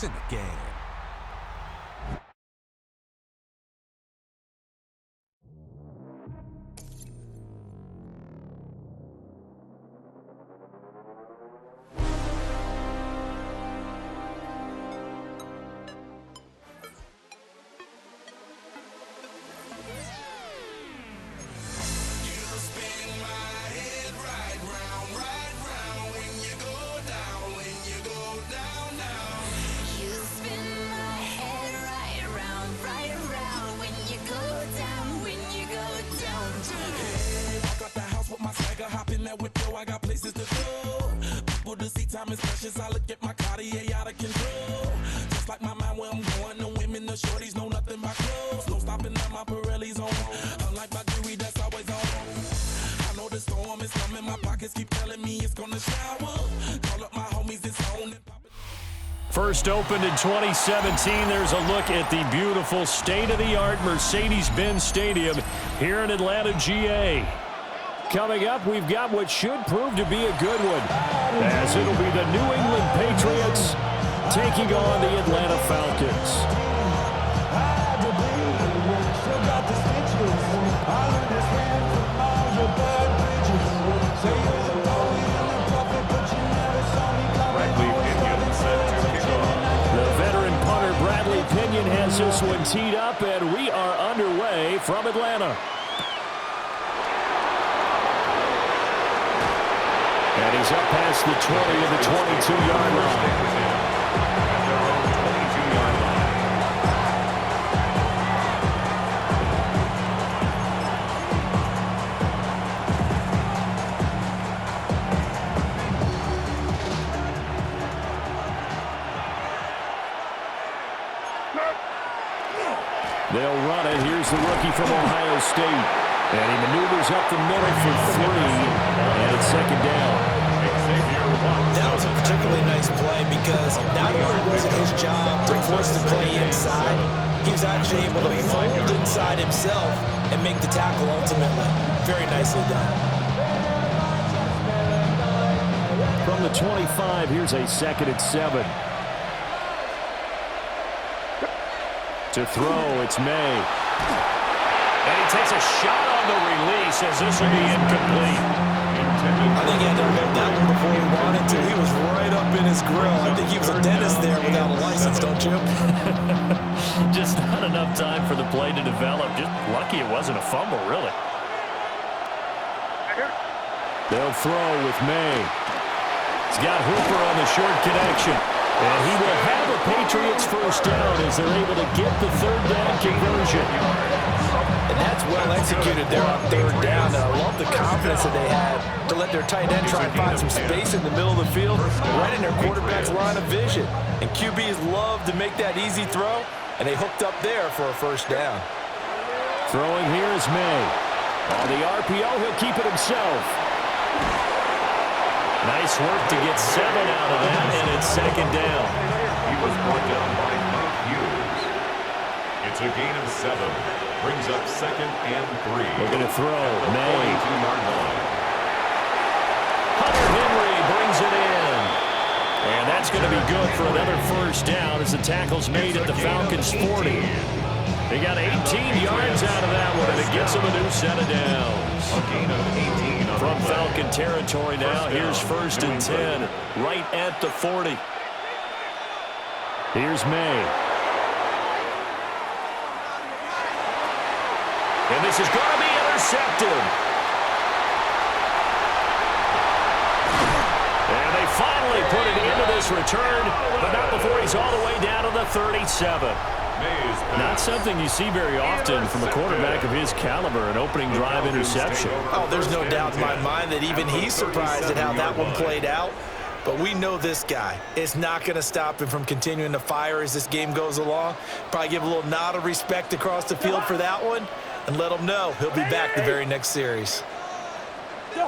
It's in the game. I got places to go. People to see, time is precious. I look at my Cartier out of control. Just like my mind where I'm going. The women, the shorties know nothing but clothes. No stopping at my Pirelli's on. Unlike my jewelry that's always on. I know the storm is coming. My pockets keep telling me it's gonna shower. Call up my homies, it's on. First opened in 2017. There's a look at the beautiful state-of-the-art Mercedes-Benz Stadium here in Atlanta, GA. Coming up, we've got what should prove to be a good one, as it'll be the New England Patriots taking on the Atlanta Falcons. The veteran punter Bradley Pinion has this one teed up, and we are underway from Atlanta. And he's up past the 20 of the 22-yard line. They'll run it. Here's the rookie from Ohio State. And he maneuvers up the middle for 3. And it's second down. That was a particularly nice play because not only was it his job to force the play inside, he was actually able to fold inside himself and make the tackle ultimately. Very nicely done. From the 25, here's a 2nd and 7. To throw, it's May. And he takes a shot on the release as this will be incomplete. I think he had to hold that one before he wanted to. He was right up in his grill. I think he was a dentist there without a license, don't you? Just not enough time for the play to develop. Just lucky it wasn't a fumble, really. They'll throw with May. He's got Hooper on the short connection. And he will have a Patriots first down as they're able to get the 3rd down conversion. And that's well executed there on 3rd down. I love the confidence that they had to let their tight end try and find some space in the middle of the field, right in their quarterback's line of vision. And QBs love to make that easy throw, and they hooked up there for a first down. Throwing here is May. On the RPO, he'll keep it himself. Nice work to get 7 out of that, and it's second down. He was brought down by Mike Hughes. It's a gain of 7. Brings up 2nd and 3. We're going to throw. May. 22-yard line. Hunter Henry brings it in. And that's going to be good for another first down as the tackle's made at the Falcons' 40. They got 18 yards out of that one, and it gets them a new set of downs. A gain of 18 from Falcon territory now. Here's 1st and 10, right at the 40. Here's May. And this is going to be intercepted. And they finally put it into this return, but not before he's all the way down to the 37. Not something you see very often from a quarterback of his caliber, an opening drive interception. Oh, there's no doubt in my mind that even he's surprised at how that one played out. But we know this guy. It's not going to stop him from continuing to fire as this game goes along. Probably give a little nod of respect across the field for that one and let him know he'll be back the very next series. A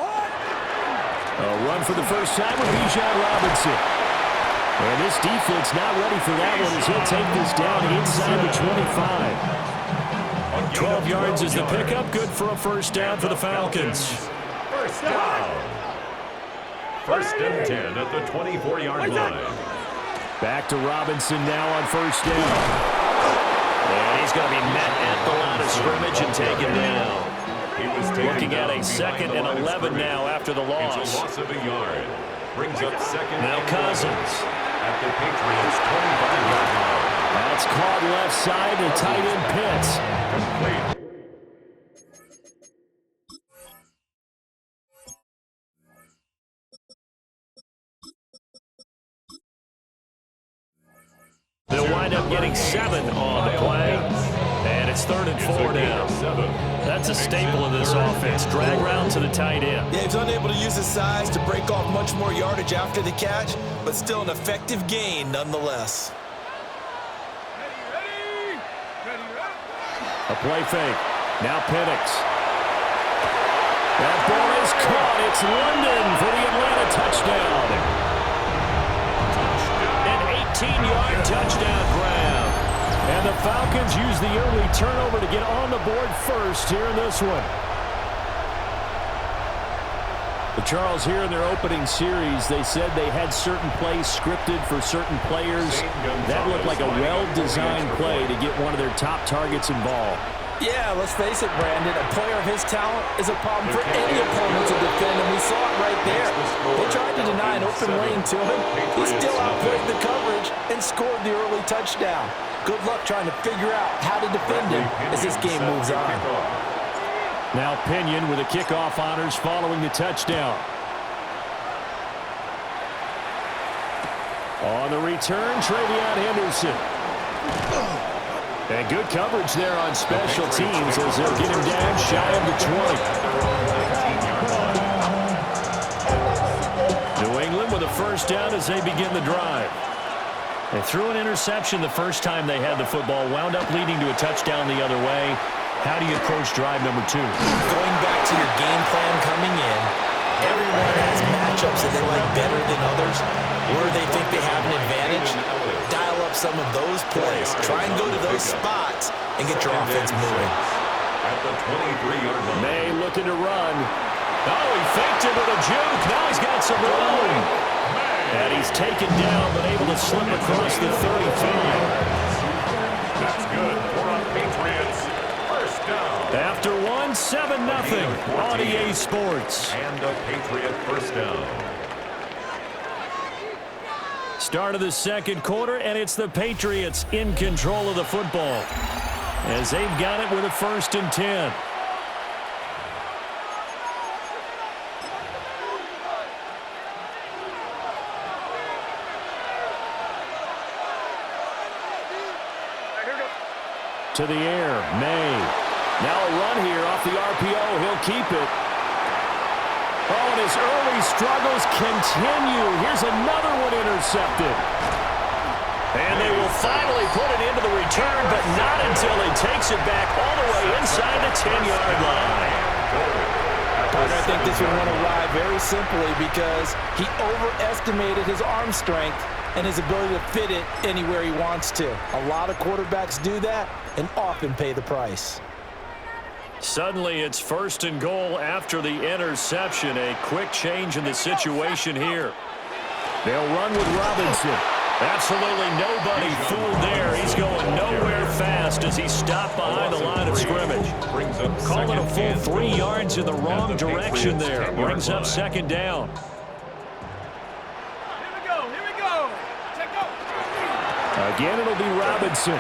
run for the first time with Bijan Robinson. And this defense not ready for that one as he'll take this down inside the 25. 12 yards is the pickup. Good for a first down for the Falcons. First down. 1st and 10 at the 24-yard line. Back to Robinson now on first down. And he's going to be met at the line of scrimmage and taken down. Looking at a 2nd and 11 now after the loss. It's a loss of a yard. Brings up 2nd. Now Cousins. At the Patriots' 25-yard line. That's caught left side to tight end Pitts. Complete. They'll wind up getting 7 on the play. And it's 3rd and 4 now. That's a staple of this offense. Drag route to the tight end. Yeah, he's unable to use his size to break off much more yardage after the catch, but still an effective gain nonetheless. A play fake. Now Penix. That ball is caught. It's London for the Atlanta touchdown. An 18-yard touchdown grab. And the Falcons use the early turnover to get on the board first here in this one. The Charles, here in their opening series, they said they had certain plays scripted for certain players. That looked like a well-designed play to get one of their top targets involved. Yeah, let's face it, Brandon. A player of his talent is a problem for any opponent to defend, and we saw it right there. They tried to deny an open lane to him. He still outplayed the coverage and scored the early touchdown. Good luck trying to figure out how to defend him as this game moves on. Now Pinion with the kickoff honors following the touchdown. On the return, Travion Henderson. And good coverage there on special teams as they'll get him down shy of the 20. New England with a first down as they begin the drive. They threw an interception the first time they had the football, wound up leading to a touchdown the other way. How do you approach drive number 2? Going back to your game plan coming in, everyone has matchups that they like better than others, where they think they have an advantage. Dial up some of those plays. Try and go to those spots and get your offense moving. At the 23-yard line. May looking to run. Oh, he faked it with a juke. Now he's got some room. And he's taken down, but able to slip across the 35. That's good for our Patriots. First down. After 1, 7-0 on EA Sports. And a Patriot first down. Start of the second quarter, and it's the Patriots in control of the football as they've got it with a 1st and 10. To the air, May. Now a run here off the RPO. He'll keep it. Oh, and his early struggles continue. Here's another one intercepted. And they will finally put it into the return, but not until he takes it back all the way inside the 10-yard line. I think this one went awry very simply because he overestimated his arm strength and his ability to fit it anywhere he wants to. A lot of quarterbacks do that and often pay the price. Suddenly it's 1st and goal after the interception. A quick change in the situation here. They'll run with Robinson. Absolutely nobody fooled there. He's going nowhere fast as he stopped behind the line of scrimmage. Calling a full 3 yards in the wrong direction there. Brings up 2nd down. Again, it'll be Robinson.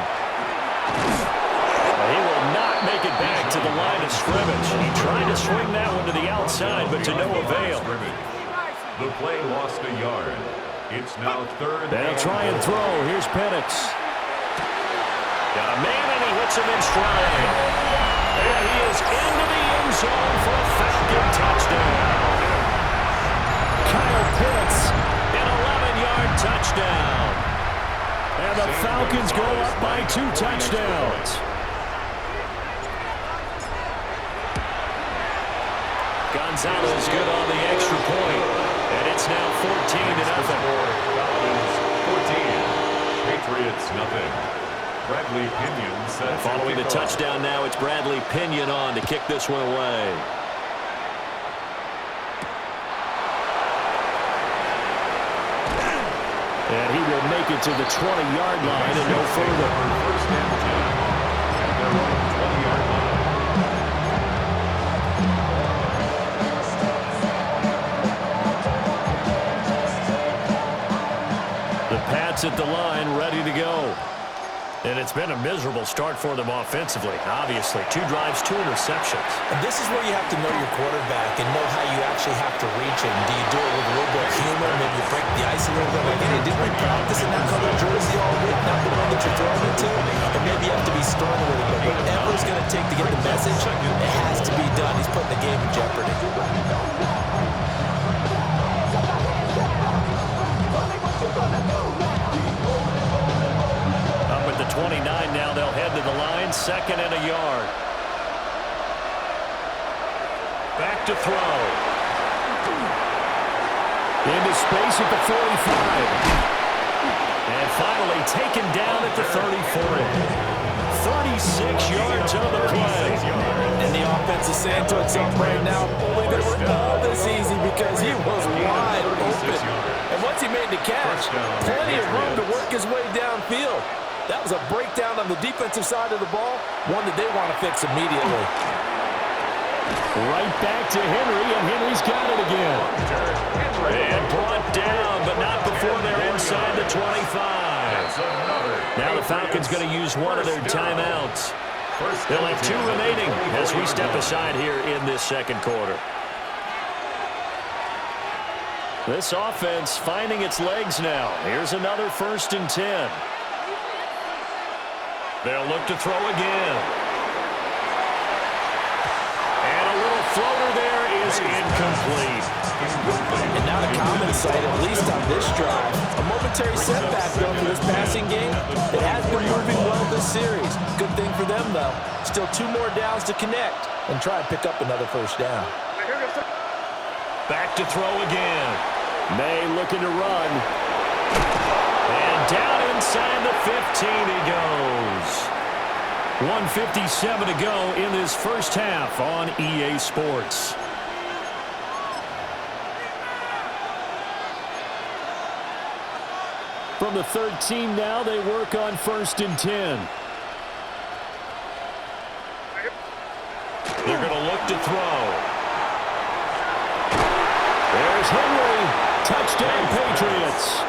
He will not make it back to the line of scrimmage. He tried to swing that one to the outside, but to no avail. The play lost a yard. It's now 3rd. They'll try and throw. Here's Penix. Got a man, and he hits him in stride. And he is into the end zone for a Falcon touchdown. Kyle Pitts, an 11-yard touchdown. And the Falcons go up by 2 touchdowns. Gonzalez good on the extra point. And it's now 14-0. Falcons 14. Patriots nothing. Bradley Pinion sets. Following the touchdown now, it's Bradley Pinion on to kick this one away. And he will make it to the 20-yard line and no further. First and 10 at their own 20-yard line. The Pats at the line, ready to go. And it's been a miserable start for them offensively. Obviously, 2 drives, 2 interceptions. And this is where you have to know your quarterback and know how you actually have to reach him. Do you do it with a little bit of humor? Maybe you break the ice a little bit. Like, hey, didn't we practice in that color jersey all week? Not the one that you're throwing into? And maybe you have to be stern with him. But whatever it's going to take to get the message, it has to be done. He's putting the game in jeopardy. Up at the 29 now, they'll head to the line, 2nd and a yard. Back to throw. Into space at the 45. And finally taken down at the 34. 36 yards on the play. And the offense is saying to itself right now, only they were all this easy because he was wide open. And once he made the catch, plenty of room to work his way downfield. That was a breakdown on the defensive side of the ball, one that they want to fix immediately. Right back to Henry, and Henry's got it again. And brought down, but not before they're inside the 25. Now the Falcons going to use one of their timeouts. They'll have 2 remaining as we step aside here in this second quarter. This offense finding its legs now. Here's another 1st and 10. They'll look to throw again. And a little floater there is incomplete. And not a common sight, at least on this drive. A momentary setback, though, for this passing game. It has been moving well this series. Good thing for them, though. Still 2 more downs to connect and try and pick up another 1st down. Back to throw again. May looking to run. And down inside the 15 he goes. 1:57 to go in this first half on EA Sports. From the 13 now, they work on 1st and 10. They're going to look to throw. There's Henry. Touchdown, Patriots.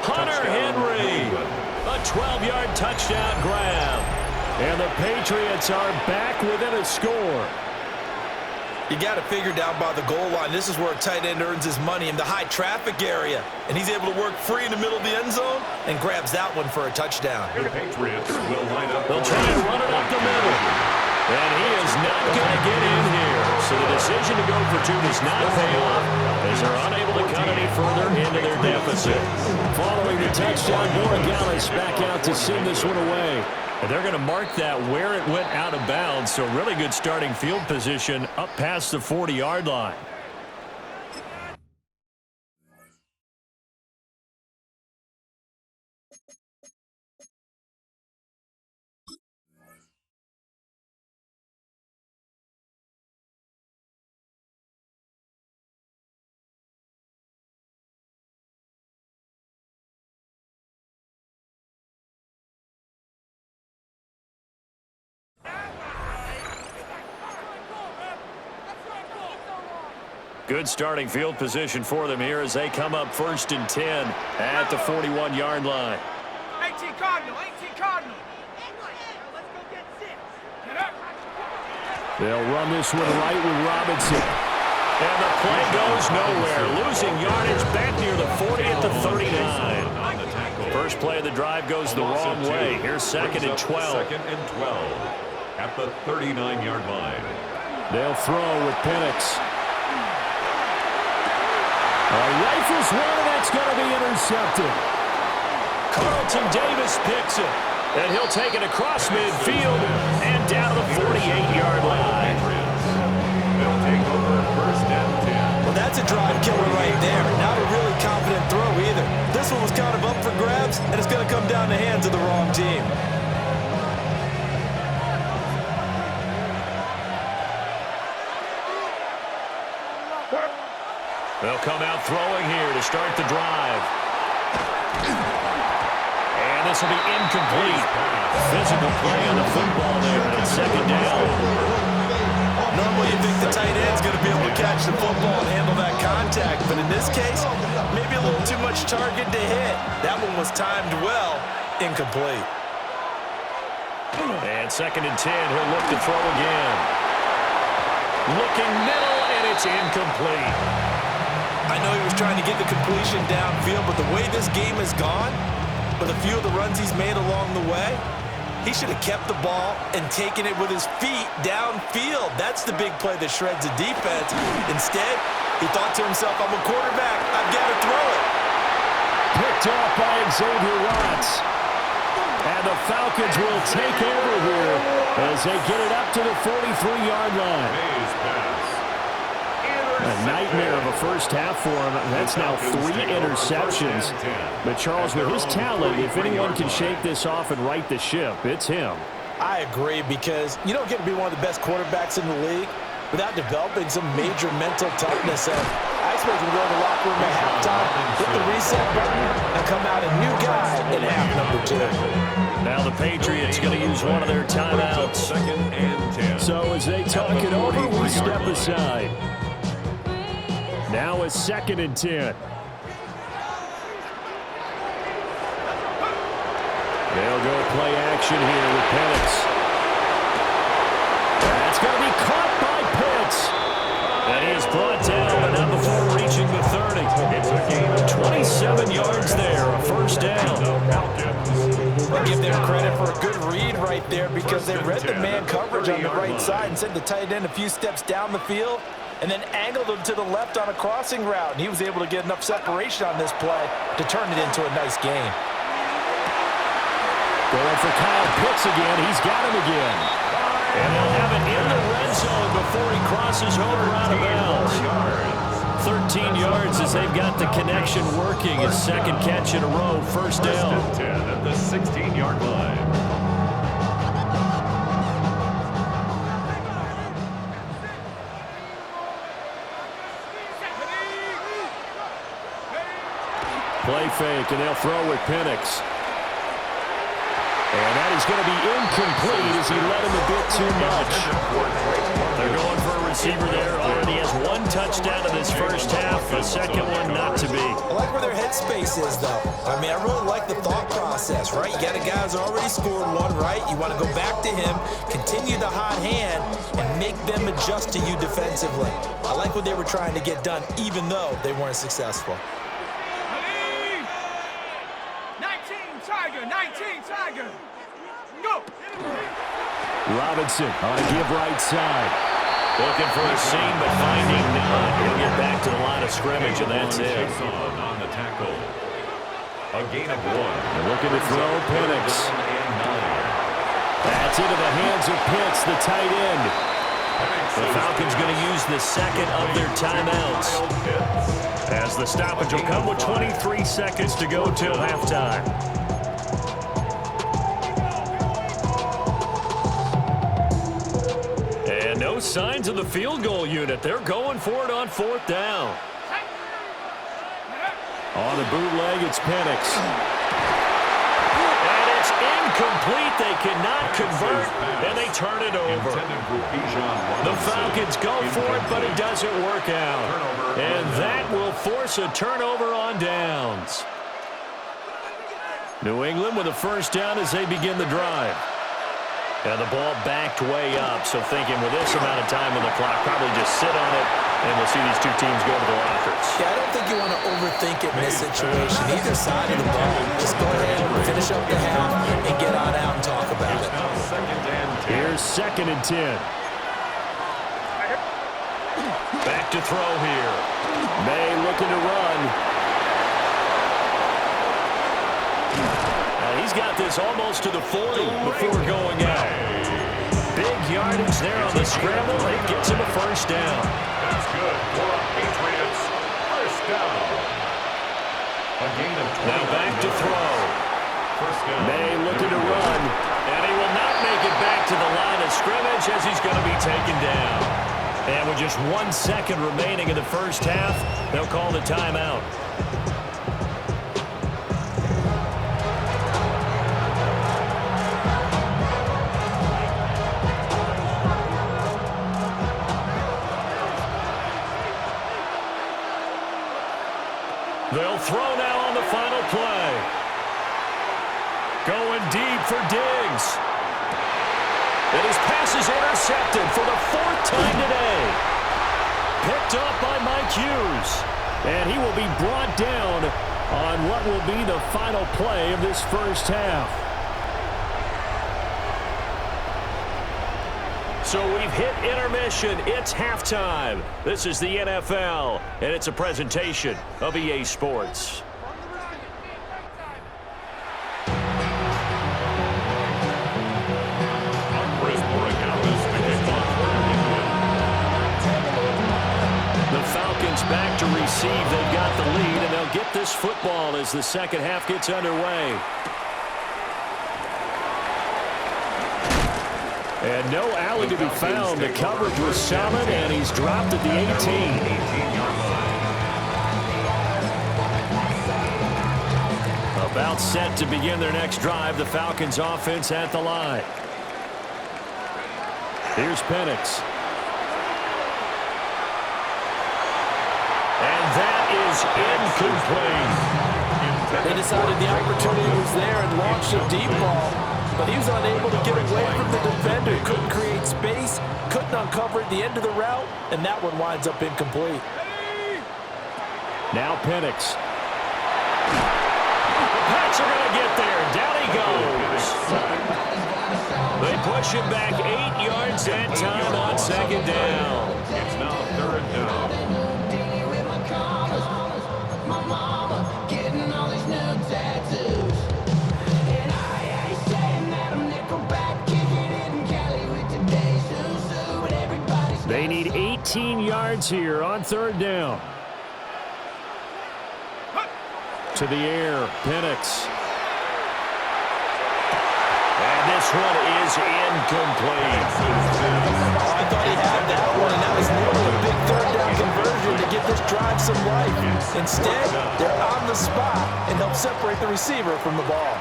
Hunter Henry. A 12-yard touchdown grab. And the Patriots are back within a score. You got to figure down by the goal line. This is where a tight end earns his money in the high traffic area. And he's able to work free in the middle of the end zone and grabs that one for a touchdown. The Patriots will line up. They'll try and run it up the middle. And he is not going to get in here. So the decision to go for 2 does not pay off as they're unable to cut any further into their deficit. Following the touchdown, Borregales back out to send this one away. And they're going to mark that where it went out of bounds. So really good starting field position up past the 40-yard line. Good starting field position for them here as they come up 1st and 10 at the 41-yard line. 18 Cardinal, 18 Cardinal. Let's go get 6. Get up. They'll run this one right with Robinson. And the play goes nowhere. Losing yardage back near the 40 at the 39. First play of the drive goes the wrong way. Here's 2nd and 12. 2nd and 12 at the 39-yard line. They'll throw with Penix. Rifles one, and that's going to be intercepted. Carlton Davis picks it, and he'll take it across midfield and down to the 48-yard line. They'll take over 1st and 10. Well, that's a drive killer right there. Not a really confident throw either. This one was kind of up for grabs, and it's going to come down the hands of the wrong team. They'll come out throwing here to start the drive. And this will be incomplete. Physical play on the football there, and it's second down. Normally you think the tight end's going to be able to catch the football and handle that contact, but in this case, maybe a little too much target to hit. That one was timed well, incomplete. And second and 10, he'll look to throw again. Looking middle, and it's incomplete. I know he was trying to get the completion downfield, but the way this game has gone, with a few of the runs he's made along the way, he should have kept the ball and taken it with his feet downfield. That's the big play that shreds the defense. Instead, he thought to himself, I'm a quarterback, I've got to throw it. Picked off by Xavier Watts. And the Falcons will take over here as they get it up to the 43-yard line. A nightmare of a first half for him. That's now 3 interceptions. But Charles, with his talent, if anyone can shake this off and right the ship, it's him. I agree, because you don't get to be one of the best quarterbacks in the league without developing some major mental toughness. And I expect him to go to the locker room at halftime, hit the reset button, and come out a new guy in half number 2. Now the Patriots going to use one of their timeouts. Second and 10. So as they talk it over, we step aside. Now it's second and 10. They'll go play action here with Penix. That's going to be caught by Pitts. And he is brought down, but not before reaching the 30. It's a gain of 27 yards there, a first down. I give them credit for a good read right there, because they read the man coverage on the right side and sent the tight end a few steps down the field and then angled him to the left on a crossing route. And he was able to get enough separation on this play to turn it into a nice gain. Going for Kyle Pitts again. He's got him again. And they'll have it in the red zone before he crosses over out of bounds. 13 yards as they've got the connection working. His second catch in a row, first down. First and 10 at the 16-yard line. Play fake, and they'll throw with Penix. And that is going to be incomplete as he let him a bit too much. They're going for a receiver there. Already has 1 touchdown in this first half. The second one not to be. I like where their headspace is, though. I mean, I really like the thought process, right? You got a guy who's already scored 1, right? You want to go back to him, continue the hot hand, and make them adjust to you defensively. I like what they were trying to get done, even though they weren't successful. 19 Tiger. Go. Robinson on a give right side. Looking for a seam, but finding none. He'll get back to the line of scrimmage, and that's it. On the tackle. A gain of 1. They're looking to throw Penix. That's into the hands of Pitts, the tight end. The Falcons going to use the second of their timeouts, as the stoppage will come with 23 seconds to go till halftime. And no signs of the field goal unit. They're going for it on 4th down. On the bootleg, it's Penix. And it's incomplete. They cannot convert, and they turn it over. The Falcons go for it, but it doesn't work out. And that will force a turnover on downs. New England with a first down as they begin the drive. And the ball backed way up, so thinking with this amount of time on the clock, probably just sit on it, and we'll see these two teams go to the lockers. Yeah, I don't think you want to overthink it in this situation. Either side of the ball. Just go ahead and finish up the half and get on out and talk about it. Here's second and 10. Back to throw here. May looking to run. He's got this almost to the 40 before going out. Big yardage there on the scramble. It gets him a first down. That's good for Patriots. First down. A gain of 20. Now back to throw. First down. May looking to run. And he will not make it back to the line of scrimmage as he's going to be taken down. And with just 1 second remaining in the first half, they'll call the timeout. They'll throw now on the final play. Going deep for Diggs. And his pass is intercepted for the 4th time today. Picked up by Mike Hughes. And he will be brought down on what will be the final play of this first half. So we've hit intermission. It's halftime. This is the NFL, and it's a presentation of EA Sports. The Falcons back to receive. They've got the lead, and they'll get this football as the second half gets underway. And no alley to be found. The coverage was solid, and he's dropped at the 18. About set to begin their next drive. The Falcons offense at the line. Here's Penix. And that is incomplete. They decided the opportunity was there and launched a deep ball, but he was unable to get away from the defender. He couldn't create space, couldn't uncover at the end of the route, and that one winds up incomplete. Now Penix. The Pats are going to get there. Down he goes. They push him back 8 yards that time on second down. It's now 3rd down. They need 18 yards here on 3rd down. To the air, Penix. And this one is incomplete. I thought he had that one, and that was nearly a big 3rd down conversion to give this drive some life. Instead, they're on the spot and help separate the receiver from the ball.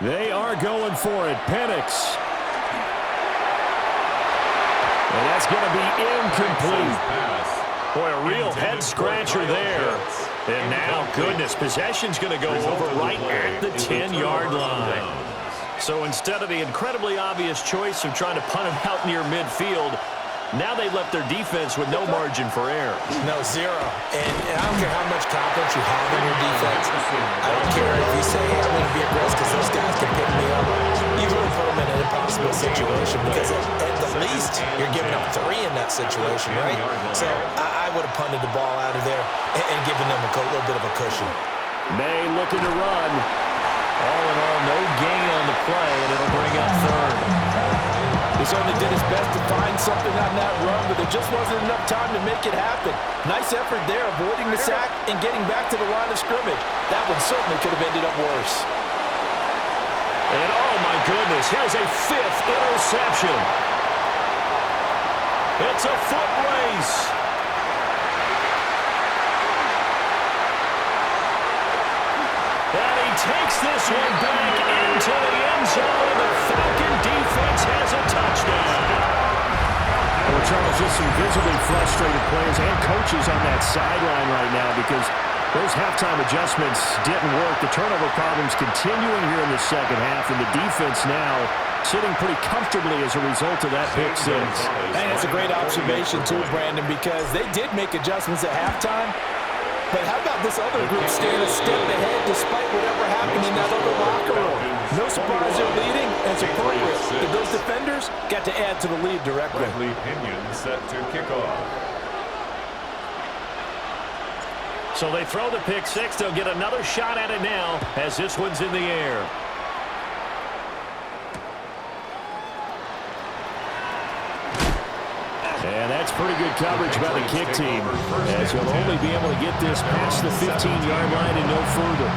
They are going for it. Penix. And that's going to be incomplete. Boy, a real head-scratcher there. And now, goodness, possession's going to go over right at the 10-yard line. So instead of the incredibly obvious choice of trying to punt it out near midfield, now they've left their defense with no margin for error. No, zero. And I don't care how much confidence you have in your defense. I don't care if you say, hey, I'm going to be aggressive because those guys can pick me up. You really put them in an impossible situation because at the least, you're giving up 3 in that situation, right? So I would have punted the ball out of there and given them a little bit of a cushion. May looking to run. All in all, no gain on the play, and it'll bring up 3rd. He certainly did his best to find something on that run, but there just wasn't enough time to make it happen. Nice effort there, avoiding the sack and getting back to the line of scrimmage. That one certainly could have ended up worse. And oh my goodness, here's a 5th interception. It's a foot race. And he takes this one back into the end zone. The Falcon defense has a touchdown. Well, Charles, just some visibly frustrated players and coaches on that sideline right now because those halftime adjustments didn't work. The turnover problems continuing here in the second half, and the defense now sitting pretty comfortably as a result of that pick six. And it's a great observation, too, Brandon, because they did make adjustments at halftime. But how about this other group staying a step ahead despite whatever happened in that other locker room? No surprise they're leading, and it's appropriate that those defenders got to add to the lead directly. Bradley Pinion set to kick off. So they throw the pick six. They'll get another shot at it now as this one's in the air. And that's pretty good coverage by the kick team, as he'll only be able to get this past the 15-yard line and no further.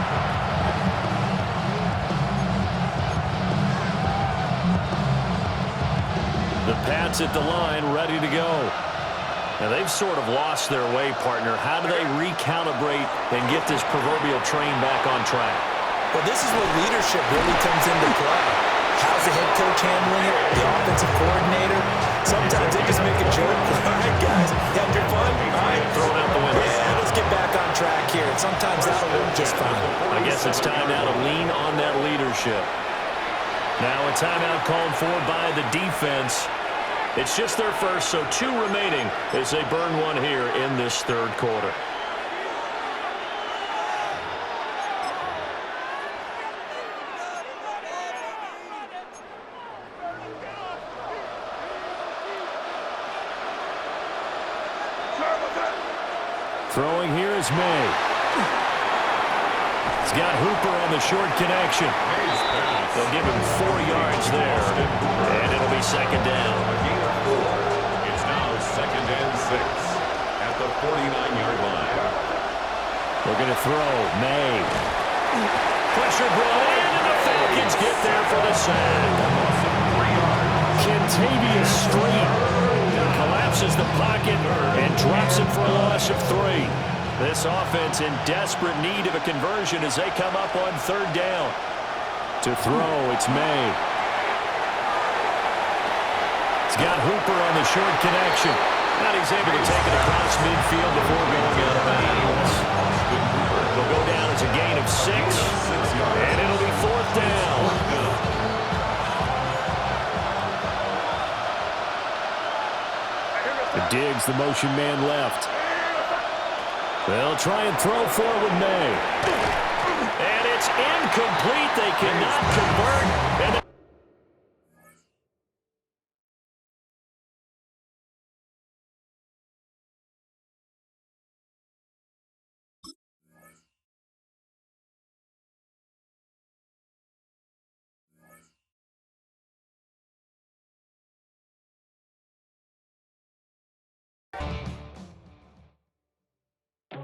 Pats at the line, ready to go. Now, they've sort of lost their way, partner. How do they recalibrate and get this proverbial train back on track? Well, this is where leadership really comes into play. How's the head coach handling it? The offensive coordinator? Sometimes they just make a joke. All right, guys, you had your fun? All right. Throw it out the window. Yeah, let's get back on track here. And sometimes that'll work just fine. I guess it's time now to lean on that leadership. Now a timeout called for by the defense. It's just their first, so 2 remaining as they burn one here in this third quarter. Throwing here is May. He's got Hooper on the short connection. They'll give him 4 yards there, and it'll be second down. It's now 2nd and 6 at the 49-yard line. They're going to throw. May. Pressure brought in, and the Falcons get there for the sack. Kentavious Street collapses the pocket and drops it for a loss of 3. This offense in desperate need of a conversion as they come up on 3rd down. To throw, it's May. He's got Hooper on the short connection. And he's able to take it across midfield before going out of bounds. Will go down as a gain of 6, and it'll be 4th down. Diggs, the motion man left. They'll try and throw forward May. And it's incomplete. They cannot convert. And